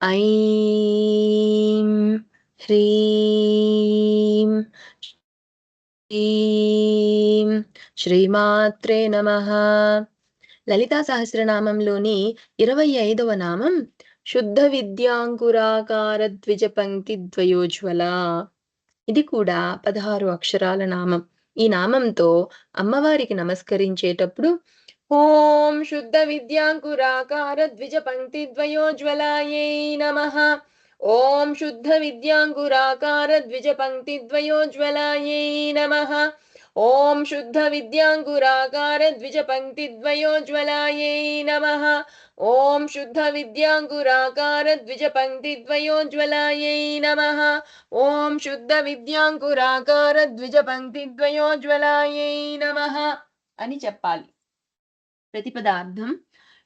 ఐం హ్రీం శ్రీం శ్రీమాత్రే నమః. లలితా సహస్రనామంలోని 25వ నామం శుద్ధ విద్యాంకురాకార ద్విజ పంక్తి ద్వయోజ్వల. ఇది కూడా 16 అక్షరాల నామం. ఈ నామంతో అమ్మవారికి నమస్కరించేటప్పుడు ఓం శుద్ధ విద్యాంకురాకార ద్విజ పంక్తి ద్వయోజ్వలాయై నమః, ఓం శుద్ధ విద్యాంకురాకార ద్విజ పంక్తి ద్వయోజ్వలాయై నమః, ఓం శుద్ధ విద్యాంకురాకార ద్విజ పంక్తి ద్వయోజ్వలాయై నమః, ఓం శుద్ధ విద్యాంకురాకార ద్విజ పంక్తి ద్వయోజ్వలాయై నమః, ఓం శుద్ధ విద్యాంకురాకార ద్విజ పంక్తి ద్వయోజ్వలాయై నమః అని చెప్పాలి. ప్రతిపదార్థం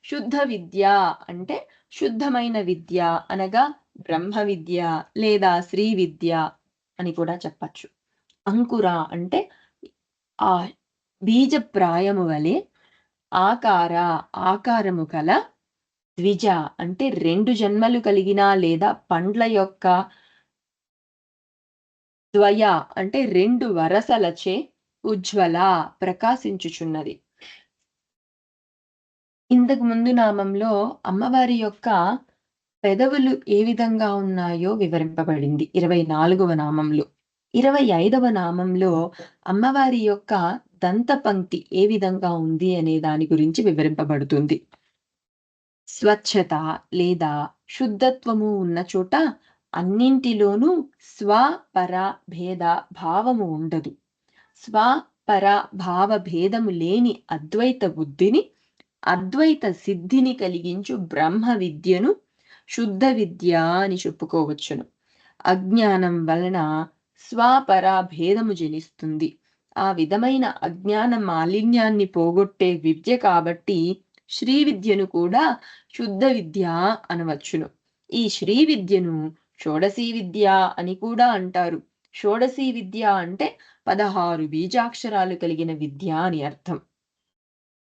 శుద్ధ విద్య అంటే శుద్ధమైన విద్య అనగా బ్రహ్మ విద్య లేదా శ్రీ విద్య అని కూడా చెప్పచ్చు. అంకుర అంటే ఆ బీజప్రాయము వలె ఆకారము కల, ద్విజ అంటే 2 జన్మలు కలిగిన లేదా పండ్ల యొక్క, ద్వయ అంటే 2 వరసలచే, ఉజ్వల ప్రకాశించుచున్నది. ఇంతకు ముందు నామంలో అమ్మవారి యొక్క పెదవులు ఏ విధంగా ఉన్నాయో వివరింపబడింది 24వ నామంలో. 25వ నామంలో అమ్మవారి యొక్క దంత పంక్తి ఏ విధంగా ఉంది అనే దాని గురించి వివరింపబడుతుంది. స్వచ్ఛత లేదా శుద్ధత్వము ఉన్న చోట అన్నింటిలోనూ స్వపర భేద భావము ఉండదు. స్వపర భావ భేదము లేని అద్వైత బుద్ధిని, అద్వైత సిద్ధిని కలిగించు బ్రహ్మ విద్యను శుద్ధ విద్య అని చెప్పుకోవచ్చును. అజ్ఞానం వలన స్వపర భేదము జనిస్తుంది. ఆ విధమైన అజ్ఞాన మాలిన్యాన్ని పోగొట్టే విద్య కాబట్టి శ్రీ విద్యను కూడా శుద్ధ విద్య అనవచ్చును. ఈ శ్రీ విద్యను షోడశీ విద్య అని కూడా అంటారు. షోడశీ విద్య అంటే 16 బీజాక్షరాలు కలిగిన విద్య అని అర్థం.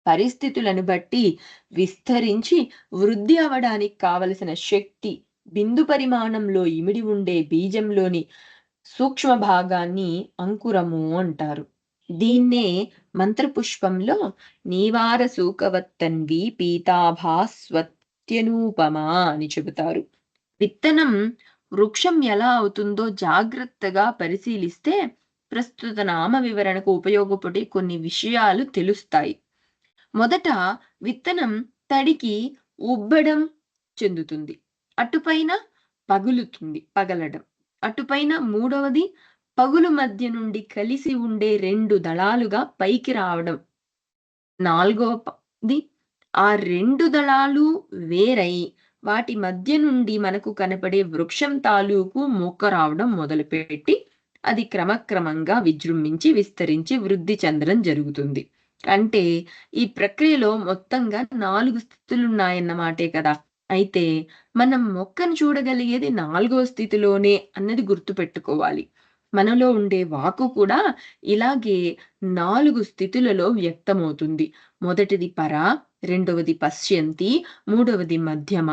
పరిస్థితులను బట్టి విస్తరించి వృద్ధి అవడానికి కావలసిన శక్తి బిందు పరిమాణంలో ఇమిడి ఉండే బీజంలోని సూక్ష్మ భాగాన్ని అంకురము అంటారు. దీన్నే మంత్రపుష్పంలో నీవార సూకవత్తన్వి పీతాభాస్వత్యనూపమా అని చెబుతారు. విత్తనం వృక్షం ఎలా అవుతుందో జాగ్రత్తగా పరిశీలిస్తే ప్రస్తుత నామ వివరణకు ఉపయోగపడే కొన్ని విషయాలు తెలుస్తాయి. మొదట విత్తనం తడికి ఉబ్బడం చెందుతుంది, అటుపైన పగలడం, అటుపైన మూడవది పగులు మధ్య నుండి కలిసి ఉండే 2 దళాలుగా పైకి రావడం, నాలుగవది ఆ 2 దళాలు వేరై వాటి మధ్య నుండి మనకు కనపడే వృక్షం తాలూకు మొక్క రావడం మొదలుపెట్టి అది క్రమక్రమంగా విజృంభించి విస్తరించి వృద్ధి చెందడం జరుగుతుంది. అంటే ఈ ప్రక్రియలో మొత్తంగా 4 స్థితులున్నాయన్నమాటే కదా. అయితే మనం మొక్కను చూడగలిగేది 4వ స్థితిలోనే అన్నది గుర్తుపెట్టుకోవాలి. మనలో ఉండే వాక్కు కూడా ఇలాగే 4 స్థితులలో వ్యక్తమవుతుంది. మొదటిది పర, రెండవది పశ్యంతి, మూడవది మధ్యమ,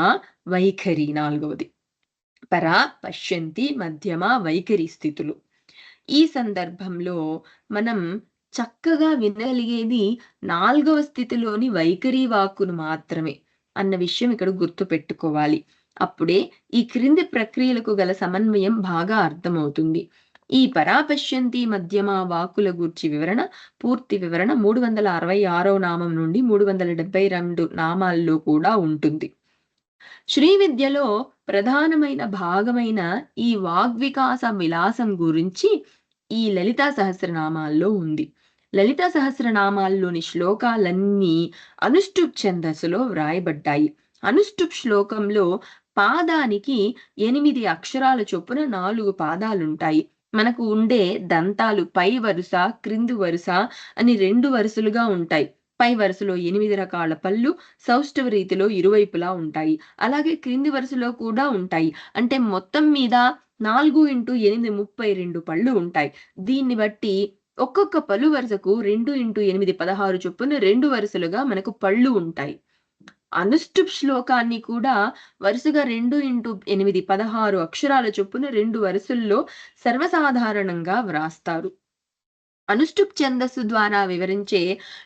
వైఖరి నాలుగవది. పర, పశ్యంతి, మధ్యమ, వైఖరి స్థితులు. ఈ సందర్భంలో మనం చక్కగా వినగలిగేది 4వ స్థితిలోని వైఖరి వాక్కును మాత్రమే అన్న విషయం ఇక్కడ గుర్తు పెట్టుకోవాలి. అప్పుడే ఈ క్రింది ప్రక్రియలకు గల సమన్వయం బాగా అర్థమవుతుంది. ఈ పరాపశ్యంతి మధ్యమ వాక్కుల గూర్చి వివరణ, పూర్తి వివరణ 366వ నామం నుండి 372 నామాల్లో కూడా ఉంటుంది. శ్రీ విద్యలో ప్రధానమైన భాగమైన ఈ వాగ్వికాస విలాసం గురించి ఈ లలితా సహస్రనామాల్లో ఉంది. లలితా సహస్రనామాల్లోని శ్లోకాలన్నీ అనుష్టుప్ ఛందస్సులో వ్రాయబడ్డాయి. అనుష్టుప్ శ్లోకంలో పాదానికి 8 అక్షరాల చొప్పున 4 పాదాలుంటాయి. మనకు ఉండే దంతాలు పై వరుస, క్రింది వరుస అని 2 వరుసలుగా ఉంటాయి. పై వరుసలో 8 రకాల పళ్ళు సౌష్ఠవ రీతిలో ఇరువైపులా ఉంటాయి. అలాగే క్రింది వరుసలో కూడా ఉంటాయి. అంటే మొత్తం మీద 4 × 8 32 పళ్ళు ఉంటాయి. దీన్ని బట్టి ఒక్కొక్క పళ్ళు వరుసకు 2 × 8 16 చొప్పున 2 వరుసలుగా మనకు పళ్ళు ఉంటాయి. అనుష్టుప్ శ్లోకాన్ని కూడా వరుసగా 2 × 8 16 అక్షరాల చొప్పున 2 వరుసల్లో సర్వసాధారణంగా వ్రాస్తారు. అనుష్టుప్ ఛందస్సు ద్వారా వివరించే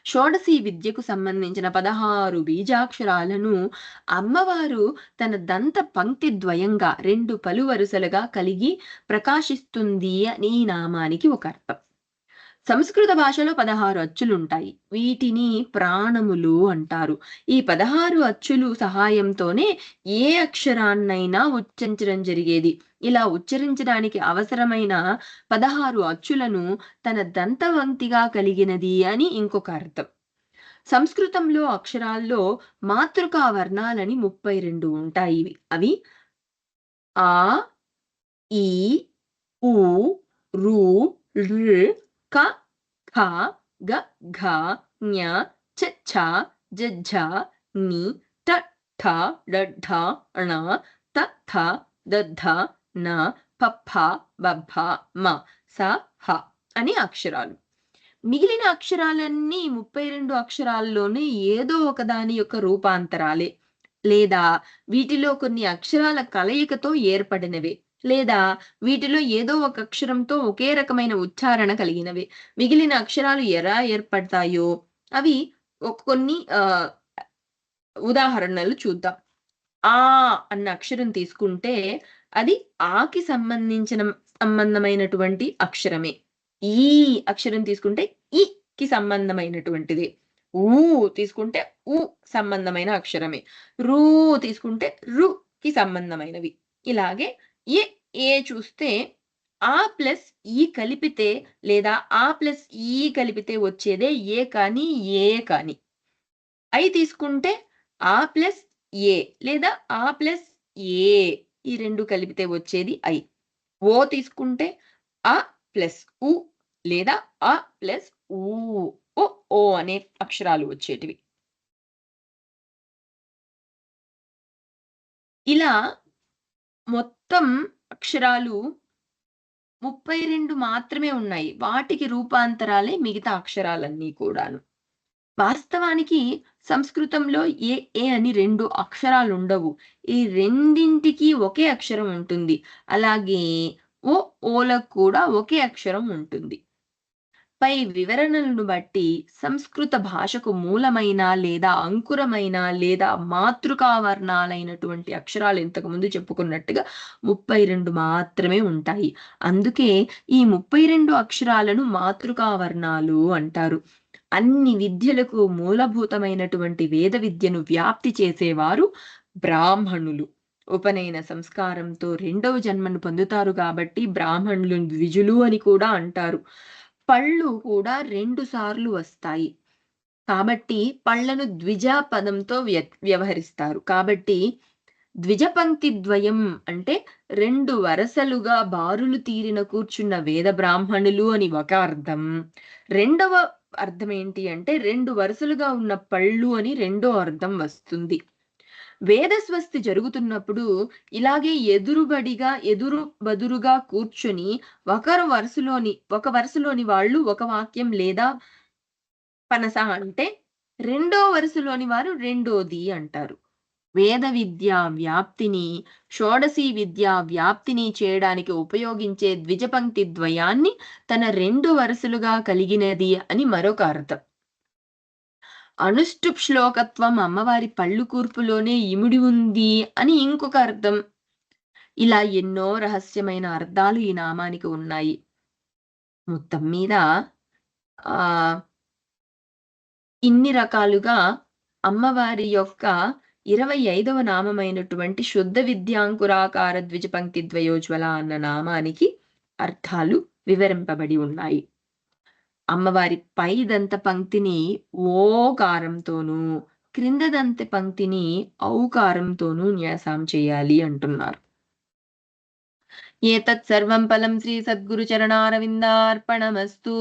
షోడశీ విద్యకు సంబంధించిన 16 బీజాక్షరాలను అమ్మవారు తన దంత పంక్తి ద్వయంగా 2 పలు వరుసలుగా కలిగి ప్రకాశిస్తుంది అని ఈ నామానికి ఒక అర్థం. సంస్కృత భాషలో 16 అచ్చులుంటాయి. వీటిని ప్రాణములు అంటారు. ఈ 16 అచ్చులు సహాయంతోనే ఏ అక్షరాన్నైనా ఉచ్చరించడం జరిగేది. ఇలా ఉచ్చరించడానికి అవసరమైన 16 అచ్చులను తన దంతవంతిగా కలిగినది అని ఇంకొక అర్థం. సంస్కృతంలో అక్షరాల్లో మాతృకా వర్ణాలని 32 ఉంటాయి. అవి ఆ, ఈ, ఊ, రు, ర్, క, ఖ, గ, ఘ, ఞ, చ, ఛ, జ, ఝ, ని, ట, ఠ, డ, ఢ, ణ, త, థ, ద, ధ, న, ప, ఫ, బ, భ, మ, స, హ అని అక్షరాలు. మిగిలిన అక్షరాలన్నీ 32 అక్షరాల్లోనే ఏదో ఒకదాని యొక్క రూపాంతరాలే, లేదా వీటిలో కొన్ని అక్షరాల కలయికతో ఏర్పడినవే, లేదా వీటిలో ఏదో ఒక అక్షరంతో ఒకే రకమైన ఉచ్చారణ కలిగినవే. మిగిలిన అక్షరాలు ఎలా ఏర్పడతాయో అవి కొన్ని ఉదాహరణలు చూద్దాం. ఆ అన్న అక్షరం తీసుకుంటే అది ఆకి సంబంధమైనటువంటి అక్షరమే. ఈ అక్షరం తీసుకుంటే ఇకి సంబంధమైనటువంటిది. ఊ తీసుకుంటే ఉ సంబంధమైన అక్షరమే. రు తీసుకుంటే రుకి సంబంధమైనవి. ఇలాగే ఏ చూస్తే ఆ ప్లస్ ఈ కలిపితే, లేదా ఆ ప్లస్ ఈ కలిపితే వచ్చేదే ఏ కానీ ఏ కానీ. ఐ తీసుకుంటే ఆ ప్లస్ ఏ లేదా ఆ ప్లస్ ఏ, ఈ 2 కలిపితే వచ్చేది ఐ. ఓ తీసుకుంటే అ ప్లస్ ఉ లేదా అ ప్లస్ ఊ, ఓ అనే అక్షరాలు వచ్చేటివి. ఇలా మొత్తం అక్షరాలు 32 మాత్రమే ఉన్నాయి. వాటికి రూపాంతరాలే మిగతా అక్షరాలన్నీ కూడాను. వాస్తవానికి సంస్కృతంలో ఏ అని 2 అక్షరాలుండవు. ఈ రెండింటికి ఒకే అక్షరం ఉంటుంది. అలాగే ఓలకు కూడా ఒకే అక్షరం ఉంటుంది. పై వివరణలను బట్టి సంస్కృత భాషకు మూలమైన లేదా అంకురమైన లేదా మాతృకా వర్ణాలైనటువంటి అక్షరాలు ఇంతకు ముందు చెప్పుకున్నట్టుగా 32 మాత్రమే ఉంటాయి. అందుకే ఈ 32 అక్షరాలను మాతృకా వర్ణాలు అంటారు. అన్ని విద్యలకు మూలభూతమైనటువంటి వేద విద్యను వ్యాప్తి చేసేవారు బ్రాహ్మణులు. ఉపనయన సంస్కారంతో 2వ జన్మను పొందుతారు కాబట్టి బ్రాహ్మణులు ద్విజులు అని కూడా అంటారు. పళ్ళు కూడా 2 సార్లు వస్తాయి కాబట్టి పళ్ళను ద్విజ పదంతో వ్యవహరిస్తారు. కాబట్టి ద్విజపంక్తి ద్వయం అంటే 2 వరసలుగా బారులు తీరిన కూర్చున్న వేద బ్రాహ్మణులు అని ఒక అర్థం. రెండవ అర్థం ఏంటి అంటే 2 వరుసలుగా ఉన్న పళ్ళు అని రెండో అర్థం వస్తుంది. వేదస్వస్తి జరుగుతున్నప్పుడు ఇలాగే ఎదురు బదురుగా కూర్చొని ఒక వరుసలోని వాళ్ళు ఒక వాక్యం లేదా పనస అంటే రెండో వరుసలోని వారు రెండోది అంటారు. వేద విద్యా వ్యాప్తిని, షోడశీ విద్యా వ్యాప్తిని చేయడానికి ఉపయోగించే ద్విజపంక్తి ద్వయాన్ని తన 2 వరుసలుగా కలిగినది అని మరొక అర్థం. అనుష్టుప్ శ్లోకత్వం అమ్మవారి పళ్ళు కూర్పులోనే ఇమిడి ఉంది అని ఇంకొక అర్థం. ఇలా ఎన్నో రహస్యమైన అర్థాలు ఈ నామానికి ఉన్నాయి. మొత్తం మీద ఇన్ని రకాలుగా అమ్మవారి యొక్క 25వ నామమైనటువంటి శుద్ధ విద్యాంకురాకార ద్విజపంక్తి ద్వయోజ్వల అన్న నామానికి అర్థాలు వివరింపబడి ఉన్నాయి. అమ్మవారి పై దంత పంక్తిని ఓకారంతోనూ, క్రింద దంత పంక్తిని ఔకారంతోనూ న్యాసం చేయాలి అంటున్నారు. ఏతత్ సర్వం ఫలం శ్రీ సద్గురు చరణారవిందార్పణమస్తు.